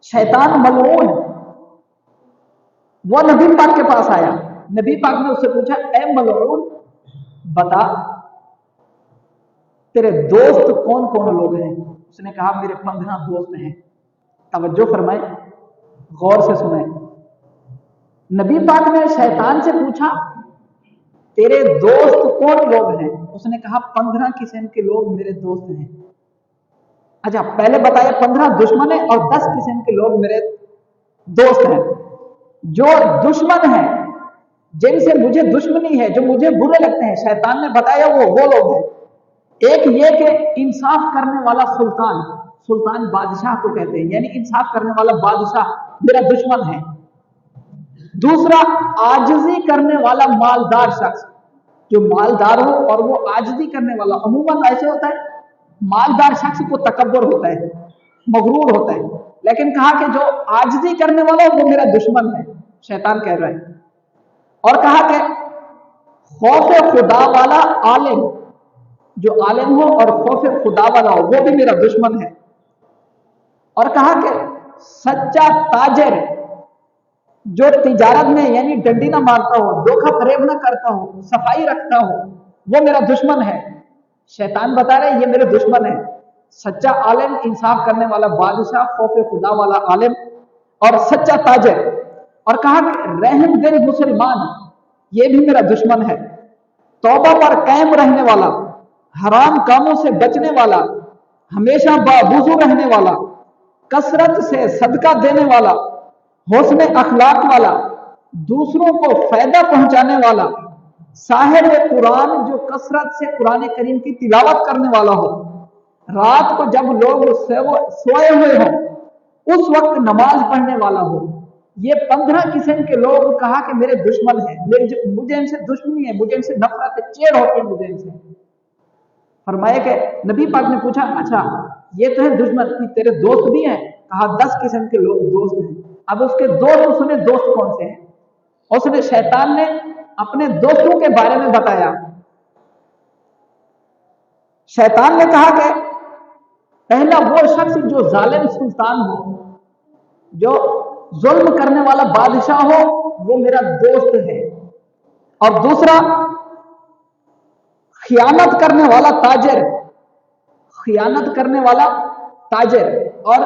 शैतान मलऊन वो नबी पाक के पास आया। नबी पाक ने उससे पूछा, ए मलऊन, बता तेरे दोस्त कौन कौन लोग हैं? उसने कहा, मेरे 15 दोस्त हैं। तवज्जो फरमाए, गौर से सुने। नबी पाक ने शैतान से पूछा, तेरे दोस्त कौन लोग हैं? उसने कहा, 15 किस्म के लोग मेरे दोस्त हैं। अच्छा, पहले बताया 15 दुश्मन है और 10 किस्म के लोग मेरे दोस्त हैं। जो दुश्मन है, जिनसे मुझे दुश्मनी है, जो मुझे बुरे लगते हैं, शैतान ने बताया वो लोग हैं। एक ये कि इंसाफ करने वाला सुल्तान, सुल्तान बादशाह को कहते हैं, यानी इंसाफ करने वाला बादशाह मेरा दुश्मन है। दूसरा, आजिजी करने वाला मालदार शख्स, जो मालदार हो और वो आजिजी करने वाला। अमूमन ऐसे होता है, मालदार शख्स को तकब्बुर होता है, मगरूर होता है, लेकिन कहा कि जो आजिजी करने वाला वो मेरा दुश्मन है, शैतान कह रहा है। और कहा कि खौफ खुदा वाला आलिम, जो आलिम हो और खौफ खुदा वाला हो, वो भी मेरा दुश्मन है। और कहा कि सच्चा ताजिर, जो तिजारत में यानी डंडी ना मारता हो, धोखा फरेब ना करता हो, सफाई रखता हो, वो मेरा दुश्मन है। शैतान बता रहे ये मेरे दुश्मन है। सच्चा आलिम, इंसाफ करने वाला बादशाह, खौफ खुदा वाला आलिम और सच्चा ताजिर। और कहा कि रहम दिल मुसलमान, ये भी मेरा दुश्मन है। तौबा पर कायम रहने वाला, हराम कामों से बचने वाला, हमेशा बावुजू रहने वाला, कसरत से सदका देने वाला, हुस्न अखलाक वाला, दूसरों को फायदा पहुंचाने वाला, साहिब कुरान, जो कसरत से कुरान करीम की तिलावत करने वाला हो, रात को जब लोग सोए हुए हों उस वक्त नमाज पढ़ने वाला हो। ये 15 किस्म के लोग कहा कि मेरे दुश्मन हैं, मुझे इनसे दुश्मनी है, मुझे इनसे नफरत है, चेड़ होती है मुझे इनसे। फरमाया कि नबी पाक ने पूछा, अच्छा ये तो है दुश्मन, तेरे दोस्त भी हैं? कहा 10 किस्म के लोग दोस्त हैं। अब उसके दोस्त सुने, दोस्त कौन से हैं? उसने, शैतान ने अपने दोस्तों के बारे में बताया। शैतान ने कहा कि पहला वो शख्स जो जालिम सुल्तान हो, जो जुल्म करने वाला बादशाह हो, वो मेरा दोस्त है। और दूसरा, खियानत करने वाला ताजिर, खियानत करने वाला ताजिर और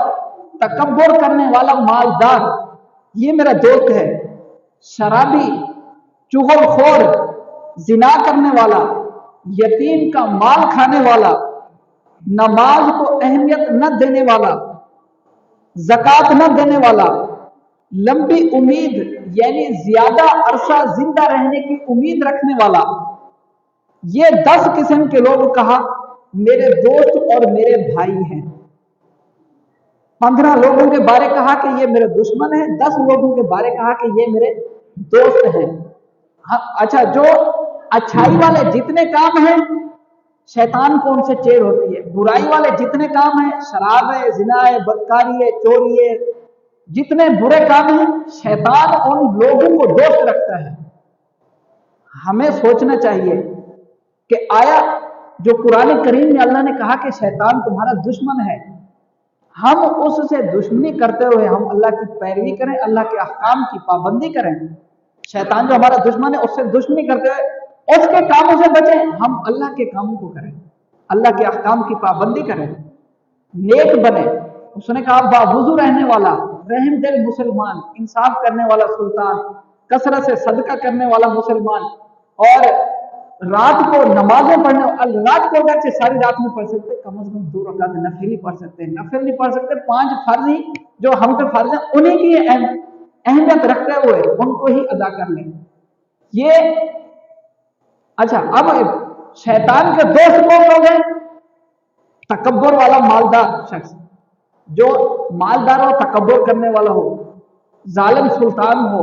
तकब्बुर करने वाला मालदार, ये मेरा दोस्त है। शराबी, चुगलखोर, जिना करने वाला, यतीम का माल खाने वाला, नमाज को अहमियत न देने वाला, ज़कात न देने वाला, लंबी उम्मीद यानी ज्यादा अरसा जिंदा रहने की उम्मीद रखने वाला, ये 10 किस्म के लोग कहा मेरे दोस्त और मेरे भाई हैं। 15 लोगों के बारे कहा कि ये मेरे दुश्मन है, 10 लोगों के बारे कहा कि ये मेरे दोस्त हैं। हाँ, अच्छा, जो अच्छाई वाले जितने काम हैं, शैतान को उनसे चेड़ होती है। बुराई वाले जितने काम हैं, शराब है, जिना है, बदकारी है, चोरी है, जितने बुरे काम हैं, शैतान उन लोगों को दोस्त रखता है। हमें सोचना चाहिए कि आया जो कुरान करीम में अल्लाह ने कहा कि शैतान तुम्हारा दुश्मन है, हम उससे दुश्मनी करते हुए हम अल्लाह की पैरवी करें, अल्लाह के अहकाम की पाबंदी करें। शैतान जो हमारा दुश्मन है उससे दुश्मनी करते हुए उसके कामों से बचें, हम अल्लाह के कामों को करें, अल्लाह के अहकाम की पाबंदी करें, नेक बने। उसने कहा बावुजू रहने वाला, रहम दिल मुसलमान, इंसाफ करने वाला सुल्तान, कसरत से सदका करने वाला मुसलमान, और रात को नमाजें पढ़ने, रात को अगर सारी रात में पढ़ सकते, कम से कम 2 रकात नफिल ही पढ़ सकते हैं, नफिल नहीं पढ़ सकते, 5 फर्ज ही जो हम पे फर्ज है उन्हीं की अहमियत रखते हुए उनको ही अदा कर लें। ये अच्छा, अब शैतान के दोस्त कौन लोग हैं? तकब्बुर वाला मालदार शख्स, जो मालदार हो, तकब्बुर करने वाला हो, जालिम सुल्तान हो,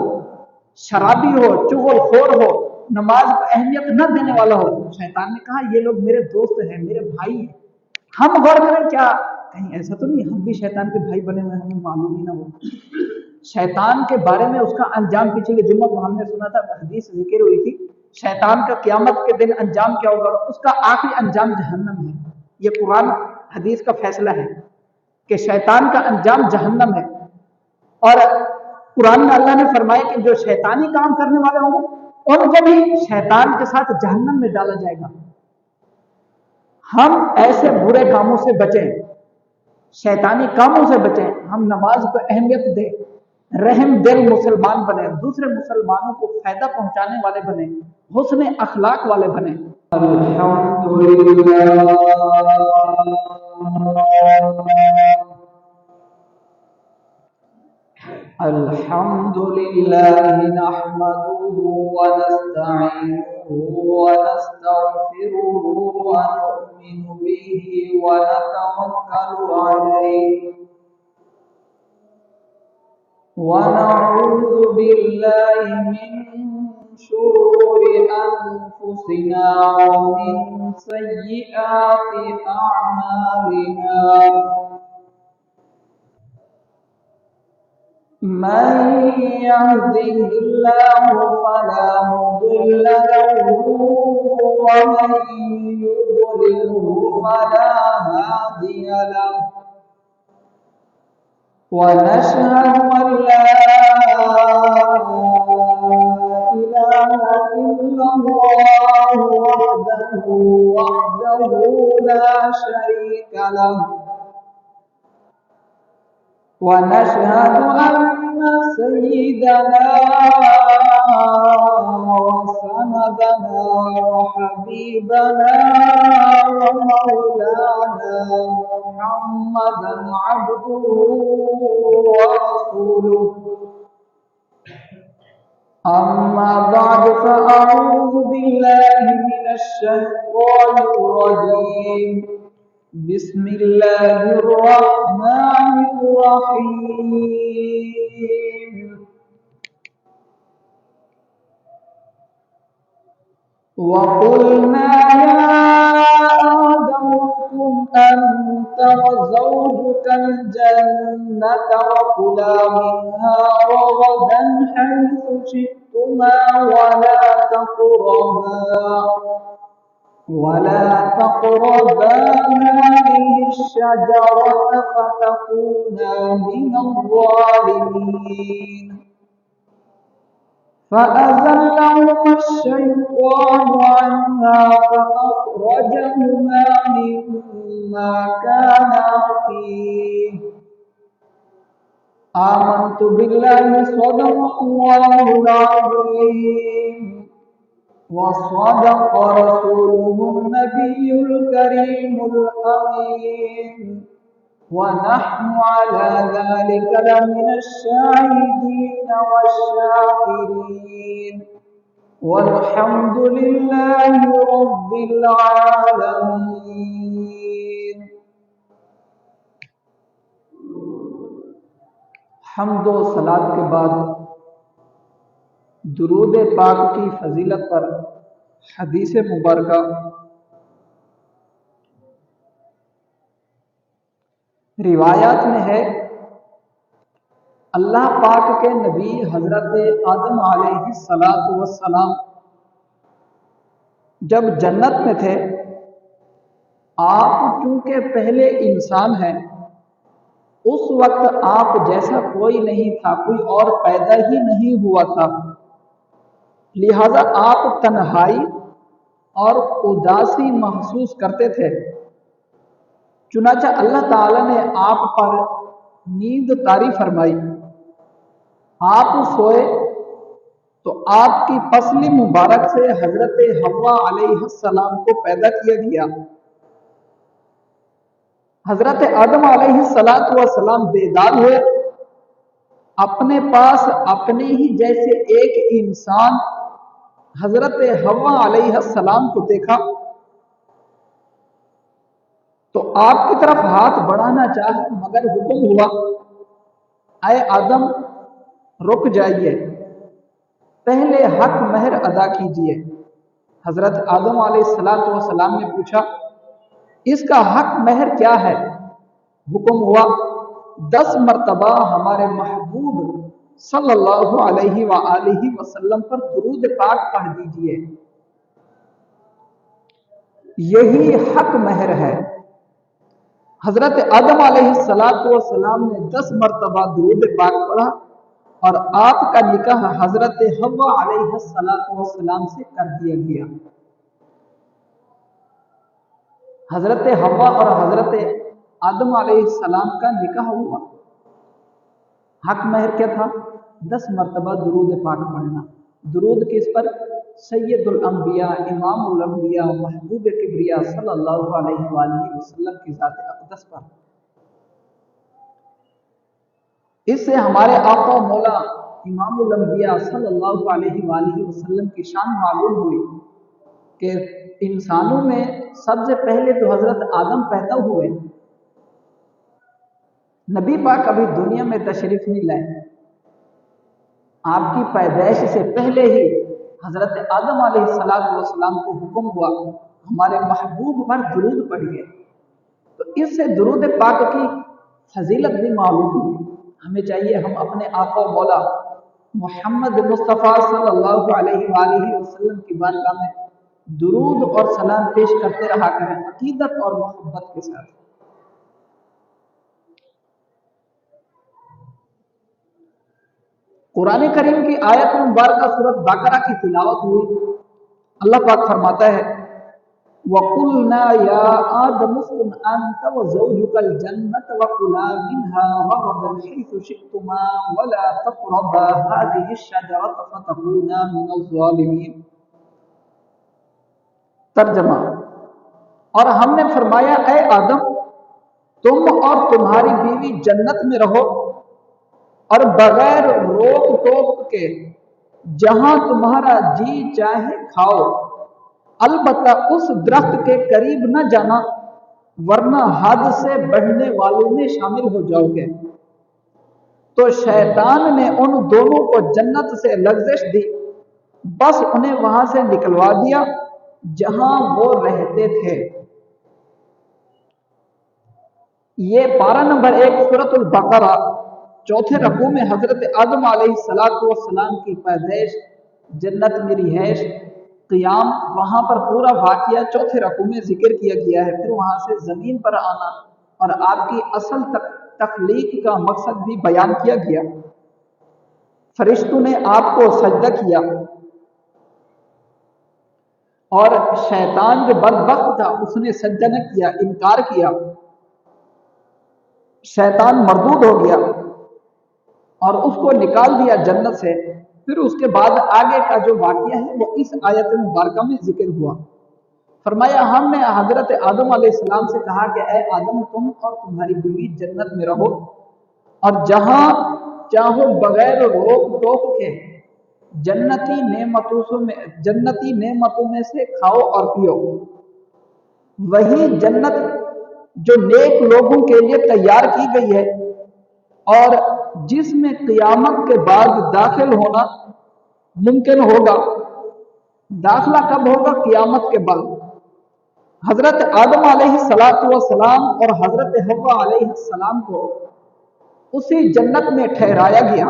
शराबी हो, चुगलखोर हो, नमाज को अहमियत न देने वाला हो। शैतान ने कहा ये लोग मेरे दोस्त हैं, मेरे भाई हैं। हम गौर करें, क्या कहीं ऐसा तो नहीं हम भी शैतान के भाई बने हुए, हमें मालूम ही ना हो। शैतान के बारे में उसका अंजाम पिछले जुम्मे को हमने सुना था, हदीस जिक्र हुई थी, शैतान का क़यामत के दिन अंजाम क्या होगा? उसका आखिरी अंजाम जहन्नम है। ये कुरान हदीस का फैसला है कि शैतान का अंजाम जहन्नम है। اور قرآن میں اللہ نے فرمایا کہ جو شیطانی کام کرنے والے ہوں گے ان کو بھی شیطان کے ساتھ جہنم میں ڈالا جائے گا۔ ہم ایسے برے کاموں سے بچیں، شیطانی کاموں سے بچیں، ہم نماز کو اہمیت دیں، رحم دل مسلمان بنے، دوسرے مسلمانوں کو فائدہ پہنچانے والے بنے، حسن اخلاق والے بنے۔ الحمد لله نحمده ونستعينه ونستغفره ونؤمن به ونتوكل عليه ونعوذ بالله من شرور أنفسنا ومن سيئات أعمالنا، من يهده الله فلا مضل له ومن يضلله فلا هادي له، ونشهد أن لا إله إلا الله وحده لا شريك له، ونشهد أن سيدنا وسندنا وحبيبنا ومولانا محمدا عبده ورسوله، أما بعد فأعوذ بالله من الشيطان الرجيم، بسم الله الرحمن الرحيم، وقلنا يا آدم اسكن أنت وزوجك الجنة وكلا منها رغدا حيث شئتما ولا تقربا هذه الشجرة فتكونا من الظالمين، فأزلهما الشيطان عنها فأخرجهما مما كانا فيه، آمنت بالله صدق الله العظيم وصدق رسوله النبي الكريم الأمين، ونحن على ذلك لمن الشاهدين والشاكرين، والحمد لله رب العالمين۔ حمد و صلات کے بعد درود پاک کی فضیلت پر حدیث مبارکہ روایات میں ہے، اللہ پاک کے نبی حضرت آدم علیہ السلام جب جنت میں تھے، آپ چونکہ پہلے انسان ہیں، اس وقت آپ جیسا کوئی نہیں تھا، کوئی اور پیدا ہی نہیں ہوا تھا، لہذا آپ تنہائی اور اداسی محسوس کرتے تھے۔ چنانچہ اللہ تعالی نے آپ پر نیند طاری فرمائی، آپ سوئے تو آپ کی پسلی مبارک سے حضرت حوا علیہ السلام کو پیدا کیا گیا۔ حضرت آدم علیہ السلام بیدار ہوئے، اپنے پاس اپنے ہی جیسے ایک انسان حضرت حوا علیہ السلام کو دیکھا تو آپ کی طرف ہاتھ بڑھانا چاہا، مگر حکم ہوا، اے آدم رک جائیے، پہلے حق مہر ادا کیجیے۔ حضرت آدم علیہ السلام نے پوچھا، اس کا حق مہر کیا ہے؟ حکم ہوا، 10 مرتبہ ہمارے محبوب صلی اللہ علیہ وآلہ وسلم پر درود پاک پڑھ دیجیے، یہی حق مہر ہے۔ حضرت آدم अलैहिस्सलाम ने 10 मरतबा दुरूद पाक पढ़ा और आपका निकाह हजरत हव्वा अलैहिस्सलाम से कर दिया गया। हजरत हव्वा और हजरत आदम अलैहिस्सलाम का निकाह हुआ। हक महर क्या था? 10 मरतबा दुरूद पाक पढ़ना। दुरूद किस पर? सैयदुल अंबिया, इमामुल अंबिया, महबूब किबरिया सल्लल्लाहु अलैहि वसल्लम की ज़ात अक़दस पर। इससे हमारे आका मौला इमामुल अंबिया सल्लल्लाहु अलैहि वसल्लम की शान मालूम हुई कि इंसानों में सबसे पहले तो हजरत आदम पैदा हुए। नबी पाक अभी दुनिया में तशरीफ नहीं लाए, आपकी पैदाइश से पहले ही हजरत आदम अलैहिस्सलाम को हुक्म हुआ हमारे महबूब पर दुरूद पढ़िए। तो इससे दुरूद पाक की फजीलत भी मालूम हुई। हमें चाहिए हम अपने आका मौला मोहम्मद मुस्तफ़ा सल्लल्लाहु अलैहि वसल्लम की बारगाह में दुरूद और सलाम पेश करते रहा करें, अकीदत और मोहब्बत के साथ। कुरान करीम की आयत मुबारक सूरत बकरा की तिलावत हुई। अल्लाह पाक फरमाता है वकुलना या आदम उस्कुन अंत व ज़ौजुकल जन्नत व कुला मिनहा रगदन हैथु शि'तुमा वला तक़रबा हाज़िहि शजरत फतकूना मिनज़ ज़ालिमीन। तर्जमा, और हमने फरमाया ऐ आदम, तुम और तुम्हारी बीवी जन्नत में रहो और बगैर रोक टोक के जहां तुम्हारा जी चाहे खाओ, अलबत्ता उस दरख्त के करीब न जाना वरना हद से बढ़ने वालों में शामिल हो जाओगे। तो शैतान ने उन दोनों को जन्नत से लग्ज़िश दी, बस उन्हें वहां से निकलवा दिया जहां वो रहते थे। ये पारा नंबर 1 सूरतुल बकरा चौथे रकू में हजरत आदम अलैहिस्सलाम की पैदाइश, जन्नत में रिहाइश, क़ियाम, वहां पर पूरा वाक़या चौथे रकू में जिक्र किया गया है। फिर वहां से जमीन पर आना और आपकी असल तख्लीक का मकसद भी बयान किया गया। फरिश्तों ने आपको सजदा किया और शैतान जो बदबख्त था उसने सजदा न किया, इनकार किया, शैतान मरदूद हो गया और उसको निकाल दिया जन्नत से। फिर उसके बाद आगे का जो वाक़या है वो इस आयत मुबारका में जिक्र हुआ। फरमाया हमने हजरत आदम अलैहिस्सलाम से कहा कि ऐ आदम, तुम और तुम्हारी बीवी जन्नत में रहो और जहां चाहो बगैर रोक टोक के जन्नती नेमतों में से खाओ और पियो। वही जन्नत जो नेक लोगों के लिए तैयार की गई है और जिसमें क़ियामत के बाद दाखिल होना मुमकिन होगा। दाखिला कब होगा? क़ियामत के बाद। हजरत आदम अलैहिस्सलाम और हजरत हव्वा अलैहिस्सलाम को उसी जन्नत में ठहराया गया।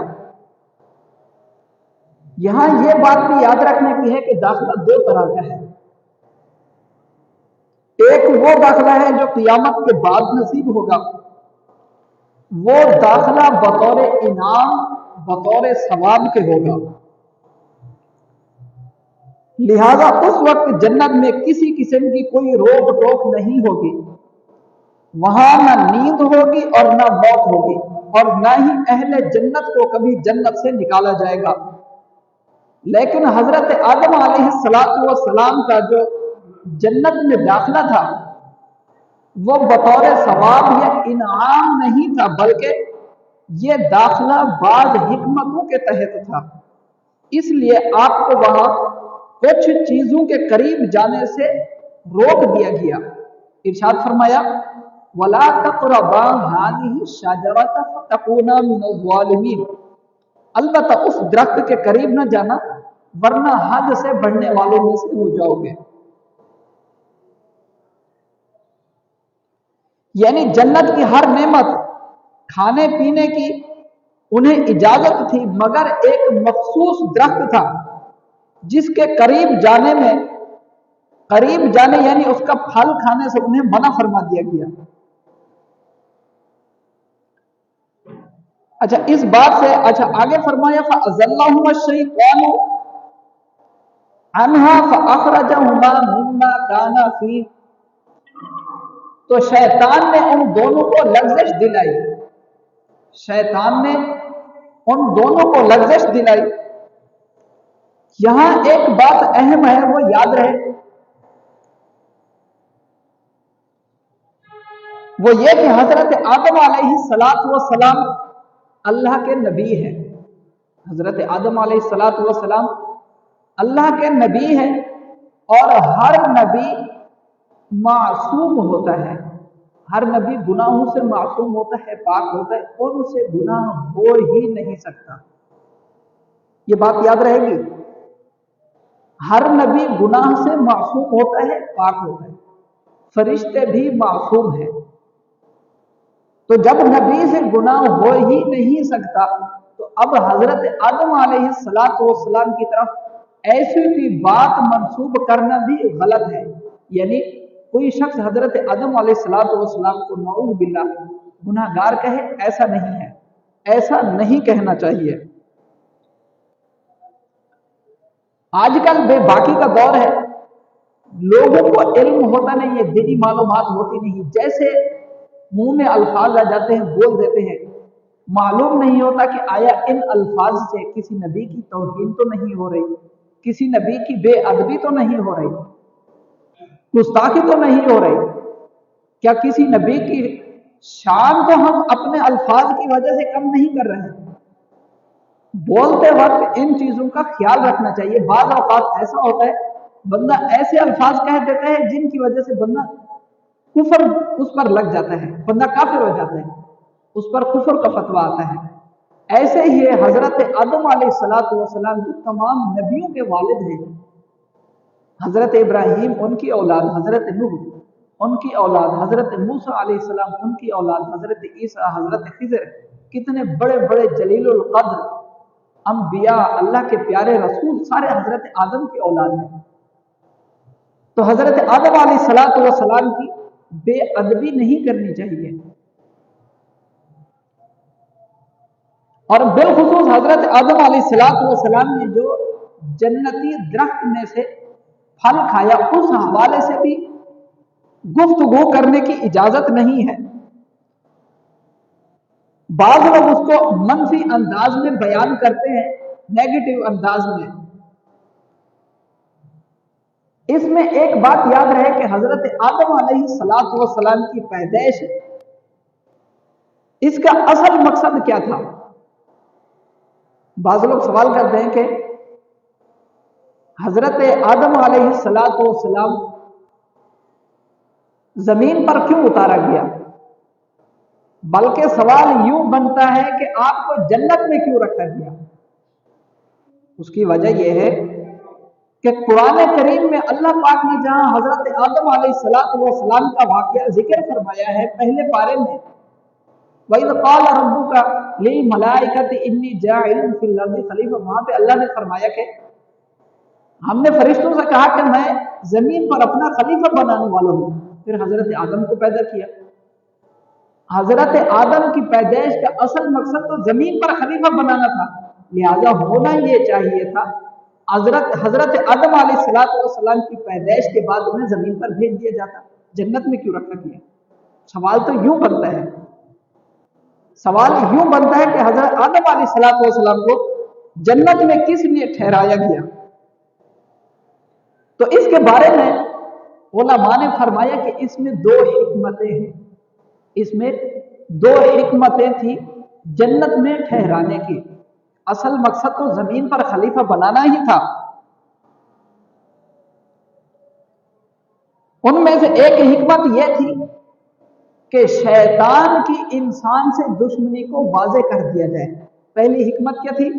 यहां यह बात भी याद रखने की है कि दाखिला 2 तरह का है। एक वो दाखिला है जो क़ियामत के बाद नसीब होगा, वो दाखिला बतौर इनाम, बतौर सवाब के होगा। लिहाजा उस वक्त जन्नत में किसी किस्म की कोई रोक टोक नहीं होगी। वहां ना नींद होगी और ना मौत होगी और ना ही अहले जन्नत को कभी जन्नत से निकाला जाएगा। लेकिन हजरत आदम अलैहिस्सलाम का जो जन्नत में दाखिला था वो बतौर सवाब या इनाम नहीं था, बल्कि ये दाखिला बाज़ हिकमतों के तहत था। इसलिए आपको वहां कुछ चीजों के करीब जाने से रोक दिया गया। इरशाद फरमाया वला तक़रबा हाज़िहि शजरत फतकूना मिनज़ ज़ालिमीन, अलबत्ता उस दरख्त के करीब न जाना वरना हद से बढ़ने वालों में से हो जाओगे। यानी जन्नत की हर नेमत, खाने पीने की उन्हें इजाजत थी, मगर एक मखसूस दरख्त था जिसके करीब जाने यानी उसका फल खाने से उन्हें मना फरमा दिया गया। अच्छा, इस बात से अच्छा आगे फरमाया फ़अज़ल्लहुमा अश-शैतानु अन्हा फ़अख़रजहुमा मिम्मा काना फ़ी, तो शैतान ने उन दोनों को लग़्ज़श दिलाई, शैतान ने उन दोनों को लग़्ज़श दिलाई। यहां एक बात अहम है, वो याद रहे, वो ये कि हजरत आदम अलैहिस्सलातु वस्सलाम अल्लाह के नबी है। हजरत आदम अलैहिस्सलातु वस्सलाम अल्लाह के नबी है, और हर नबी मासूम होता है, हर नबी गुनाहों से मासूम होता है, पाक होता है, और उसे गुनाह हो ही नहीं सकता। ये बात याद रहेगी, हर नबी गुनाह से मासूम होता है, पाक होता है, फरिश्ते भी मासूम हैं। तो जब नबी से गुनाह हो ही नहीं सकता, तो अब हजरत आदम अलैहिस्सलातु वस्सलाम की तरफ ऐसी भी बात मंसूब करना भी गलत है। यानी कोई शख्स हजरत आदम अलैहिस्सलातु वस्सलाम को नऊज़ बिल्लाह गुनाहगार कहे, ऐसा नहीं है, ऐसा नहीं कहना चाहिए। आजकल बेबाकी का दौर है, लोगों को इल्म होता नहीं है, दीनी मालूमात होती नहीं, जैसे मुंह में अल्फाज आ जाते हैं बोल देते हैं, मालूम नहीं होता कि आया इन अल्फाज से किसी नबी की तौहीन तो नहीं हो रही, किसी नबी की बेअदबी तो नहीं हो रही, गुस्ताखी तो नहीं हो रही, क्या किसी नबी की शान को हम अपने अल्फाज की वजह से कम नहीं कर रहे हैं? बोलते वक्त इन चीजों का ख्याल रखना चाहिए। बाज़ औक़ात ऐसा होता है, बंदा ऐसे अल्फाज कह देता है जिनकी वजह से बंदा कुफर उस पर लग जाता है, बंदा काफिर हो जाता है, उस पर कुफर का फतवा आता है। ऐसे ही हजरत आदम अलैहिस्सलातु वस्सलाम जो तमाम नबियों के वालिद हैं, हजरत इब्राहीम उनकी औलाद, हजरत नूह उनकी औलाद, हजरत मूसा अलैहिस्सलाम उनकी औलाद, हजरत ईसा, हजरत खिज़र, कितने बड़े बड़े जलीलुल क़द्र अंबिया, अल्लाह के प्यारे रसूल, सारे हजरत आदम की औलाद हैं। तो हजरत आदम अलैहिस्सलातु वस्सलाम की बेअदबी नहीं करनी चाहिए, और बिलखुसूस हजरत आदम अलैहिस्सलातु वस्सलाम ने जो जन्नती दरख्त में से फल खाया, उस हवाले से भी गुफ्तगू करने की इजाजत नहीं है। बाज़ लोग उसको मनफी अंदाज में बयान करते हैं, नेगेटिव अंदाज में। इसमें एक बात याद रहे कि हजरत आदम अलैहिस्सलातु वस्सलाम की पैदाइश, इसका असल मकसद क्या था? बाज़ लोग सवाल करते हैं कि हजरत आदम अलैहिस्सलातु वस्सलाम जमीन पर क्यों उतारा गया? बल्कि सवाल यूं बनता है कि आपको जन्नत में क्यों रखा गया? उसकी वजह यह है कि कुरान करीम में अल्लाह पाक ने जहां हजरत आदम अलैहिस्सलातु वस्सलाम का वाकया जिक्र फरमाया है, पहले पारे में, वइज़ क़ाल रब्बुका लिल मलाइकति इन्नी जाइलुन फिल अर्दि खलीफा, वहां पे अल्लाह ने फरमाया कि हमने फरिश्तों से कहा कि मैं जमीन पर अपना खलीफा बनाने वाला हूं। फिर हजरत आदम को पैदा किया। हजरत आदम की पैदाइश का असल मकसद तो जमीन पर खलीफा बनाना था, लिहाजा होना यह चाहिए था हजरत आदम अलैहिस्सलातु वस्सलाम की पैदाइश के बाद उन्हें जमीन पर भेज दिया जाता, जन्नत में क्यों रखा गया? सवाल तो यूं बनता है, सवाल यूं बनता है कि हजरत आदम अलैहिस्सलातु वस्सलाम को जन्नत में किस लिए ठहराया गया? तो इसके बारे में उलमा ने फरमाया कि इसमें दो हिकमतें हैं, इसमें दो हिकमतें थी जन्नत में ठहराने की। असल मकसद तो जमीन पर खलीफा बनाना ही था। उनमें से एक हिकमत यह थी कि शैतान की इंसान से दुश्मनी को वाज़े कर दिया जाए। पहली हिकमत क्या थी?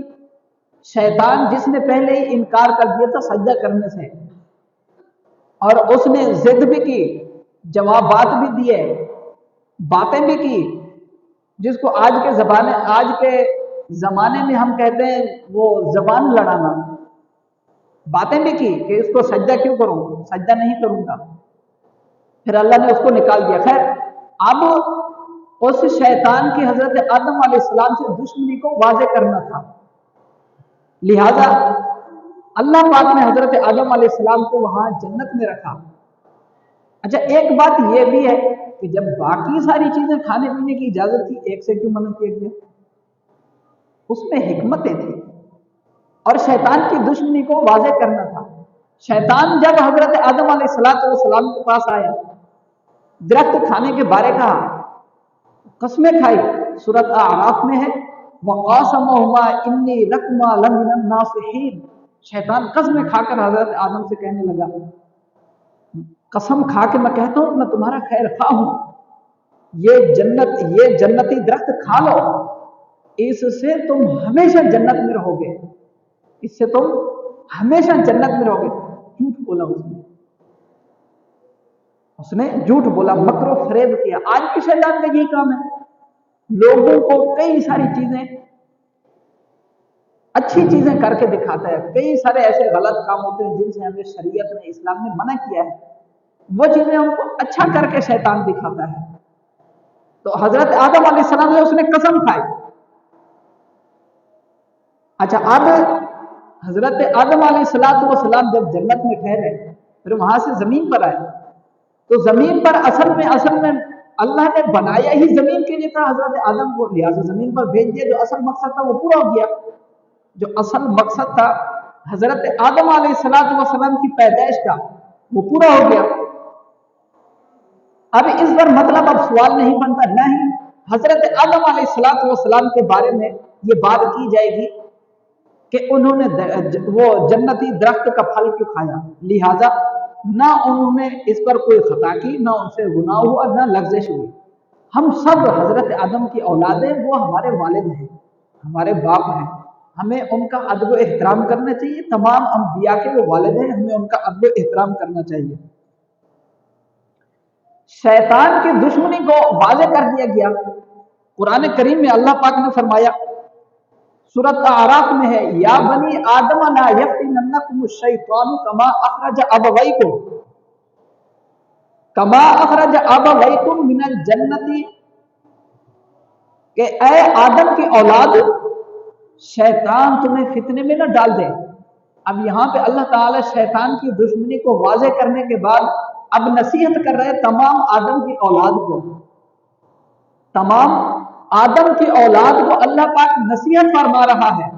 शैतान जिसने पहले ही इनकार कर दिया था सजदा करने से, और उसने जिद भी की, जवाबात भी दिए, बातें भी की, जिसको आज के जमाने में हम कहते हैं वो जबान लड़ाना, बातें भी की कि इसको सजदा क्यों करूं, सजदा नहीं करूंगा। फिर अल्लाह ने उसको निकाल दिया। खैर, अब اس شیطان کی حضرت آدم علیہ السلام سے دشمنی کو واضح کرنا تھا، لہذا اللہ پاک نے حضرت آدم علیہ السلام کو وہاں جنت میں رکھا۔ اچھا ایک بات یہ بھی ہے کہ جب باقی ساری چیزیں کھانے پینے کی اجازت تھی، ایک سے کیوں منع کیا گیا؟ اس میں حکمتیں تھیں اور شیطان کی دشمنی کو واضح کرنا تھا۔ شیطان جب حضرت آدم علیہ السلام کے پاس آیا، درخت کھانے کے بارے کہا، قسمیں کھائی، سورۃ اعراف میں ہے وَقَاسَمَهُمَا إِنِّي لَكُمَا لَمِنَ النَّاصِحِينَ۔ شیطان قسمیں کھا کر حضرت آدم سے کہنے لگا، قسم کھا کے میں کہتا ہوں میں تمہارا خیر خواہ ہوں، یہ جنتی درخت کھا لو، اس سے تم ہمیشہ جنت میں رہو گے، اس سے تم ہمیشہ جنت میں رہو گے۔ جھوٹ بولا اس نے جھوٹ بولا، مکر و فریب کیا۔ آج کے شیطان کا یہی کام ہے، لوگوں کو کئی ساری چیزیں، اچھی چیزیں کر کے دکھاتا ہے، کئی سارے ایسے غلط کام ہوتے ہیں جن سے ہمیں شریعت نے، اسلام نے منع کیا ہے، وہ چیزیں ہم کو اچھا کر کے شیطان دکھاتا ہے۔ تو حضرت آدم علیہ السلام نے اس نے قسم کھائی۔ اچھا اب حضرت آدم علیہ السلام جب جنت میں ٹھہرے، پھر وہاں سے زمین پر آئے، تو زمین پر اصل میں اللہ نے بنایا ہی زمین کے لیے تھا حضرت آدم کو، لہٰذا زمین پر بھیج دیا، جو اصل مقصد تھا وہ پورا ہو گیا۔ جو اصل مقصد تھا حضرت آدم علیہ السلام کی پیدائش کا، وہ پورا ہو گیا۔ اب اس پر مطلب اب سوال نہیں بنتا، نہ ہی حضرت آدم علیہ السلام کے بارے میں یہ بات کی جائے گی کہ انہوں نے وہ جنتی درخت کا پھل کیوں کھایا، لہذا نہ انہوں نے اس پر کوئی خطا کی، نہ ان سے گناہ ہوا، نہ لغزش ہوئی۔ ہم سب حضرت آدم کی اولاد ہیں، وہ ہمارے والد ہیں، ہمارے باپ ہیں، ہمیں ان کا ادب و احترام کرنا چاہیے۔ تمام انبیاء کے وہ والد ہیں، ہمیں ان کا ادب و احترام کرنا چاہیے۔ شیطان کی دشمنی کو واضح کر دیا گیا۔ قرآن کریم میں اللہ پاک نے فرمایا، سورۃ اعراف میں ہے، یا بنی آدم لا یفتننکم الشیطان کما اخرج ابویکم من الجنت، کہ اے آدم کی اولاد، شیطان تمہیں فتنے میں نہ ڈال دے۔ اب یہاں پہ اللہ تعالی شیطان کی دشمنی کو واضح کرنے کے بعد اب نصیحت کر رہے تمام آدم کی اولاد کو، تمام آدم کی اولاد کو اللہ پاک نصیحت فرما رہا ہے،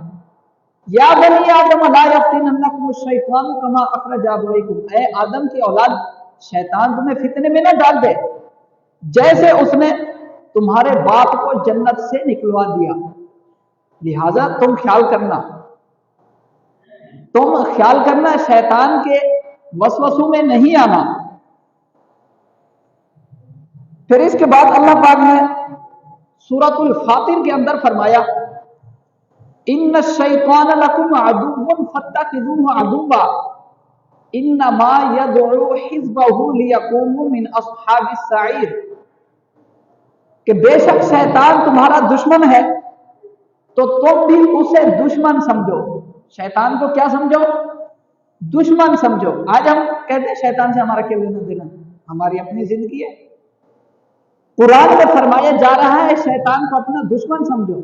یا بنی آدم لا یفتننکم الشیطان کما اخرج ابویکم، اے آدم کی اولاد، شیطان تمہیں فتنے میں نہ ڈال دے جیسے اس نے تمہارے باپ کو جنت سے نکلوا دیا، لہذا تم خیال کرنا شیطان کے وسوسوں میں نہیں آنا۔ پھر اس کے بعد اللہ پاک نے سورۃ الفاطر کے اندر فرمایا، ان الشیطان لکم عدو فاتخذوہ عدوا انما یدعو حزبہ لیکونوا من اصحاب السعیر، کہ بے شک شیطان تمہارا دشمن ہے تو تم بھی اسے دشمن سمجھو۔ شیطان کو کیا سمجھو؟ دشمن سمجھو۔ آج ہم کہتے ہیں شیطان سے ہمارا کیا لینا دینا، ہماری اپنی زندگی ہے۔ قرآن میں فرمایا جا رہا ہے شیطان کو اپنا دشمن سمجھو،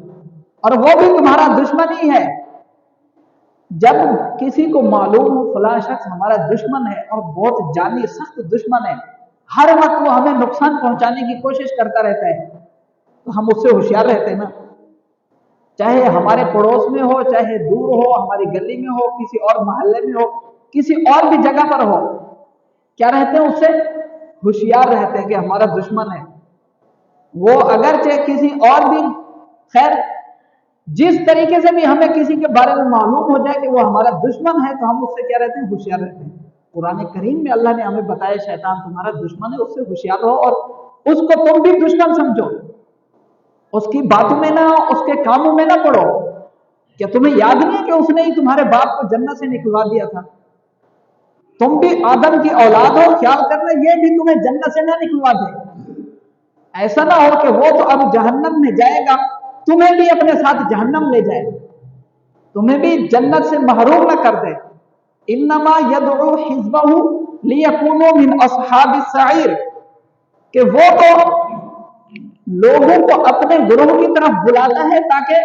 اور وہ بھی تمہارا دشمن ہی ہے۔ جب کسی کو معلوم ہو فلاں شخص ہمارا دشمن ہے اور بہت جانی سخت دشمن ہے، ہر وقت وہ ہمیں نقصان پہنچانے کی کوشش کرتا رہتا ہے، تو ہم اس سے ہوشیار رہتے ہیں نا، چاہے ہمارے پڑوس میں ہو، چاہے دور ہو، ہماری گلی میں ہو، کسی اور محلے میں ہو، کسی اور بھی جگہ پر ہو، کیا رہتے ہیں؟ اس سے ہوشیار رہتے ہیں کہ ہمارا دشمن ہے۔ وہ اگرچہ کسی اور بھی، خیر جس طریقے سے بھی ہمیں کسی کے بارے میں معلوم ہو جائے کہ وہ ہمارا دشمن ہے، تو ہم اس سے کیا رہتے ہیں؟ ہوشیار رہتے ہیں۔ قرآن کریم میں اللہ نے ہمیں بتایا شیطان تمہارا دشمن ہے، اس سے ہوشیار رہو اور اس کو تم بھی دشمن سمجھو، اس کی باتوں میں نہ، اس کے کاموں میں نہ پڑو۔ کیا تمہیں یاد نہیں کہ اس نے ہی تمہارے باپ کو جنت سے نکلوا دیا تھا؟ تم بھی آدم کی اولاد ہو، خیال کرنا یہ بھی تمہیں جنت سے نہ نکلوا دے۔ ایسا نہ ہو کہ وہ تو اب جہنم میں جائے گا، تمہیں بھی اپنے ساتھ جہنم لے جائے، تمہیں بھی جنت سے محروم نہ کر دے۔ انما یدعو حزبہ لیکونوا من اصحاب السعیر، کہ وہ تو लोगों को अपने गुरुओं की तरफ बुलाता है ताकि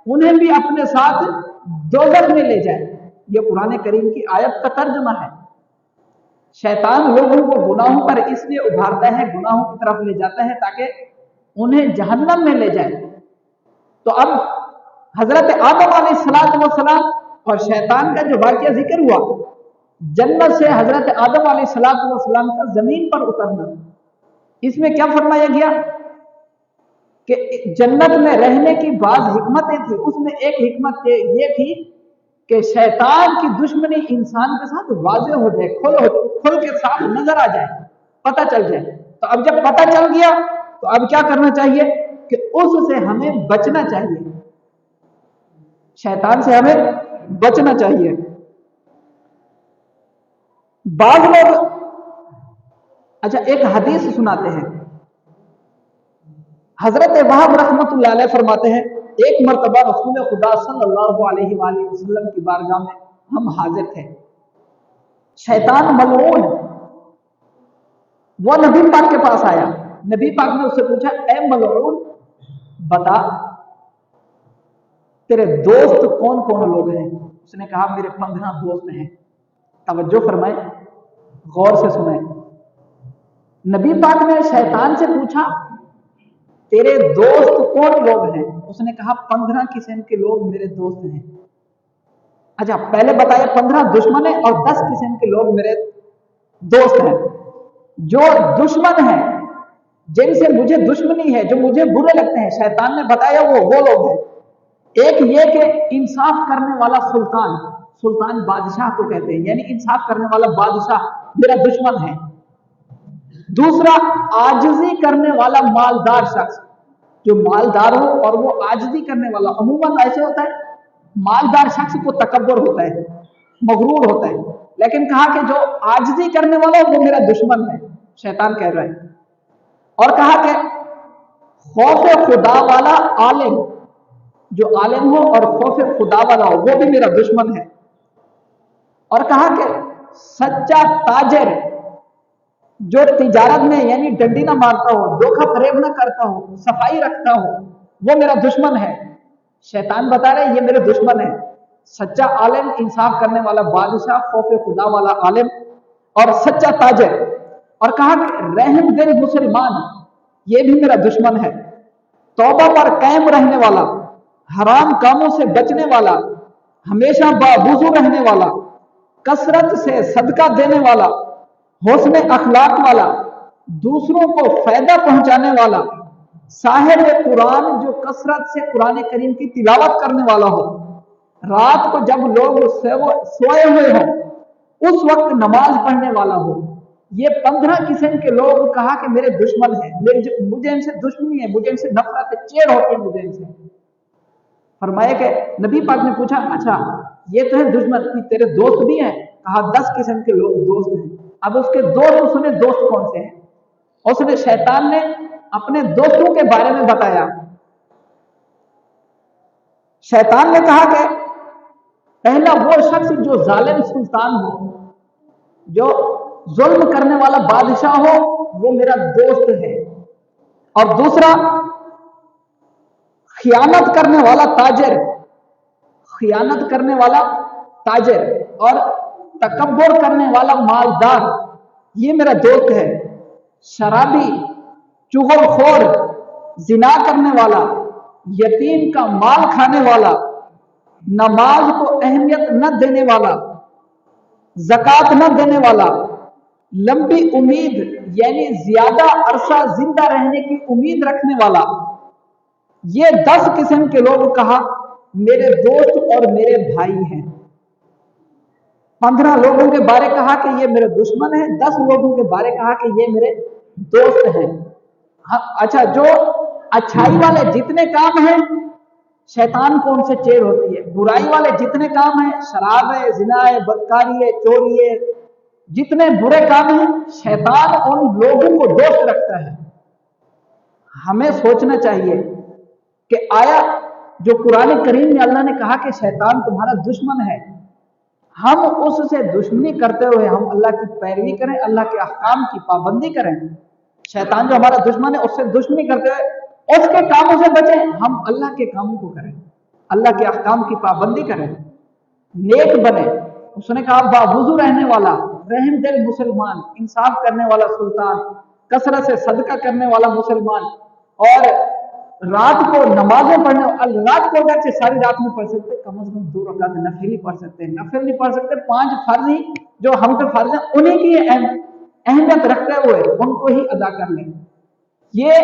उन्हें भी अपने साथ दोज़ख में ले जाए। ये कुरान करीम की आयत का तर्जुमा है। शैतान लोगों को गुनाहों पर इसलिए उभारता है, गुनाहों की तरफ ले जाता है ताकि उन्हें जहन्नम में ले जाए। तो अब हजरत आदम अलैहिस्सलाम और शैतान का जो वाक़या जिक्र हुआ, जन्नत से हजरत आदम अलैहिस्सलाम का जमीन पर उतरना, इसमें क्या फरमाया गया कि जन्नत में रहने की बात हिकमतें थी। उसमें एक हिकमत ये थी कि शैतान की दुश्मनी इंसान के साथ वाज़ेह हो जाए, खुल के साथ नजर आ जाए, पता चल जाए। तो अब जब पता चल गया तो अब क्या करना चाहिए कि उससे हमें बचना चाहिए, शैतान से हमें बचना चाहिए। बाद लोग अच्छा एक हदीस सुनाते हैं, हजरत वहाब रहमतुल्लाह अलैह फरमाते हैं, एक मर्तबा रसूल खुदा सल्लल्लाहु अलैहि वसल्लम की बारगाह में हम हाजिर थे। शैतान मलऊन वो नबी पाक के पास आया। नबी पाक ने उससे पूछा, ए मलऊन, बता तेरे दोस्त कौन कौन लोग हैं? उसने कहा, मेरे 15 दोस्त हैं। तवज्जो फरमाए, गौर से सुने। नबी पाक ने शैतान से पूछा, तेरे दोस्त कौन लोग हैं? उसने कहा, 15 किस्म के लोग मेरे दोस्त हैं। अच्छा, पहले बताया 15 दुश्मन है और 10 किस्म के लोग मेरे दोस्त हैं। जो दुश्मन है, जिनसे मुझे दुश्मनी है, जो मुझे बुरे लगते हैं, शैतान ने बताया वो लोग हैं। एक ये कि इंसाफ करने वाला सुल्तान बादशाह को कहते हैं, यानी इंसाफ करने वाला बादशाह मेरा दुश्मन है। दूसरा, आजिजी करने वाला मालदार शख्स, जो मालदार हो और वो आजिजी करने वाला। अमूमन ऐसे होता है, मालदार शख्स को तकब्बुर होता है, मगरूर होता है, लेकिन कहा कि जो आजिजी करने वाला वो मेरा दुश्मन है, शैतान कह रहा है। और कहा कि खौफ खुदा वाला आलिम, जो आलिम हो और खौफ खुदा वाला हो, वो भी मेरा दुश्मन है। और कहा कि सच्चा ताजिर, जो तिजारत में यानी डंडी ना मारता हो, धोखा फरेब ना करता हो, सफाई रखता हो, वो मेरा दुश्मन है। शैतान बता रहे ये मेरे दुश्मन है। सच्चा आलिम, इंसाफ करने वाला बादशाह, खौफ खुदा वाला आलिम और सच्चा ताजिर। और कहा कि रहम दिल मुसलमान, ये भी मेरा दुश्मन है। तौबा पर कायम रहने वाला, हराम कामों से बचने वाला, हमेशा बावुज़ू रहने वाला, कसरत से सदका देने वाला, हुस्न अखलाक वाला, दूसरों को फायदा पहुंचाने वाला, साहिब कुरान, जो कसरत से कुरान करीम की तिलावत करने वाला हो, रात को जब लोग सोए हुए हो उस वक्त नमाज पढ़ने वाला हो। ये 15 किस्म के लोग कहा कि मेरे दुश्मन हैं, मुझे इनसे दुश्मनी है, मुझे इनसे नफरत है, चेड़ होती है मुझे इनसे। फरमाया कि नबी पाक ने पूछा, अच्छा ये तो है दुश्मन, तेरे दोस्त भी हैं? कहा 10 किस्म के लोग दोस्त हैं। अब उसके दोस्त सुने, दोस्त कौन से हैं? उसने, शैतान ने अपने दोस्तों के बारे में बताया। शैतान ने कहा कि पहला वो शख्स जो जालिम सुल्तान हो, जो जुल्म करने वाला बादशाह हो, वो मेरा दोस्त है। और दूसरा, खियानत करने वाला ताजिर, खियानत करने वाला ताजिर और तकब्बुर करने वाला मालदार, ये मेरा दोस्त है। शराबी, चुगलखोर, जिना करने वाला, यतीम का माल खाने वाला, नमाज को अहमियत न देने वाला, ज़कात न देने वाला, लंबी उम्मीद यानी ज्यादा अरसा जिंदा रहने की उम्मीद रखने वाला, ये 10 किस्म के लोग कहा मेरे दोस्त और मेरे भाई हैं। 15 लोगों के बारे कहा कि ये मेरे दुश्मन है, 10 लोगों के बारे कहा कि ये मेरे दोस्त हैं। अच्छा, जो अच्छाई वाले जितने काम हैं, शैतान को उनसे चेड़ होती है। बुराई वाले जितने काम हैं, शराब है, जिना है, बदकारी है, चोरी है, जितने बुरे काम हैं, शैतान उन लोगों को दोस्त रखता है। हमें सोचना चाहिए कि आया जो कुरान करीम में अल्लाह ने कहा कि शैतान तुम्हारा दुश्मन है, हम उससे दुश्मनी करते हुए हम अल्लाह की पैरवी करें, अल्लाह के अहकाम की पाबंदी करें। शैतान जो हमारा दुश्मन है, उससे दुश्मनी करते हुए उसके कामों से बचें, हम अल्लाह के कामों को करें, अल्लाह के अहकाम की पाबंदी करें, नेक बने। उसने कहा बावुजू रहने वाला, रहम दिल मुसलमान, इंसाफ करने वाला सुल्तान, कसरत से सदका करने वाला मुसलमान, और रात को नमाजें पढ़ने, रात को अगर सारी रात में पढ़ सकते, कम से कम 2 रकात नफिल ही पढ़ सकते हैं, नफिल नहीं पढ़ सकते 5 फर्ज ही जो हम पे फर्ज है उन्हीं की अहमियत रखते हुए उनको ही अदा कर लें। ये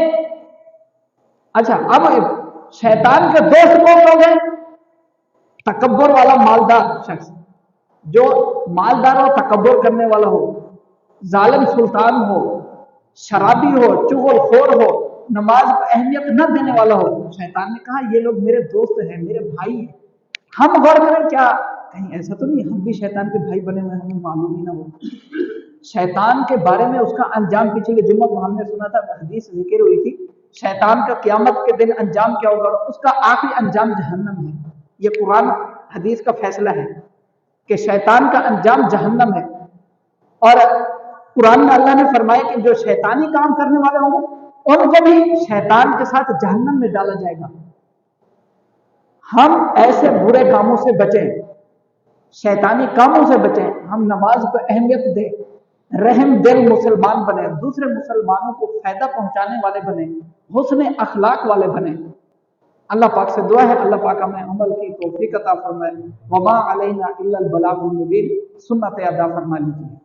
अच्छा, अब शैतान के दोस्त कौन लोग हैं? तकब्बुर वाला मालदार शख्स, जो मालदार हो, तकब्बुर करने वाला हो, जालिम सुल्तान हो, शराबी हो, चुगलखोर हो, नमाज को अहमियत न देने वाला हो। शैतान ने कहा ये लोग मेरे दोस्त हैं, मेरे भाई हैं। हम गौर करें, क्या कहीं ऐसा तो नहीं हम भी शैतान के भाई बने हुए, हमें मालूम ही ना हो। शैतान के बारे में उसका अंजाम पिछले जुम्मे को हमने सुना था, हदीस जिक्र हुई थी, शैतान का क़यामत के दिन अंजाम क्या होगा? उसका आखिरी अंजाम जहन्नम है। ये कुरान हदीस का फैसला है कि शैतान का अंजाम जहन्नम है। और कुरान में अल्लाह ने फरमाया कि जो शैतानी काम करने वाले होंगे उनको भी शैतान के साथ जहन्नम में डाला जाएगा। हम ऐसे बुरे कामों से बचें, शैतानी कामों से बचें, हम नमाज को अहमियत दें, रहम दिल मुसलमान बने, दूसरे मुसलमानों को फायदा पहुंचाने वाले बने, हुस्न अखलाक वाले बने। अल्लाह पाक से दुआ है, अल्लाह पाक हमें अमल की तौफीक अता फरमाए। वमा अलैना इल्लल बलागुल मुबीन, सुन्नत अदा फरमा लीजिए।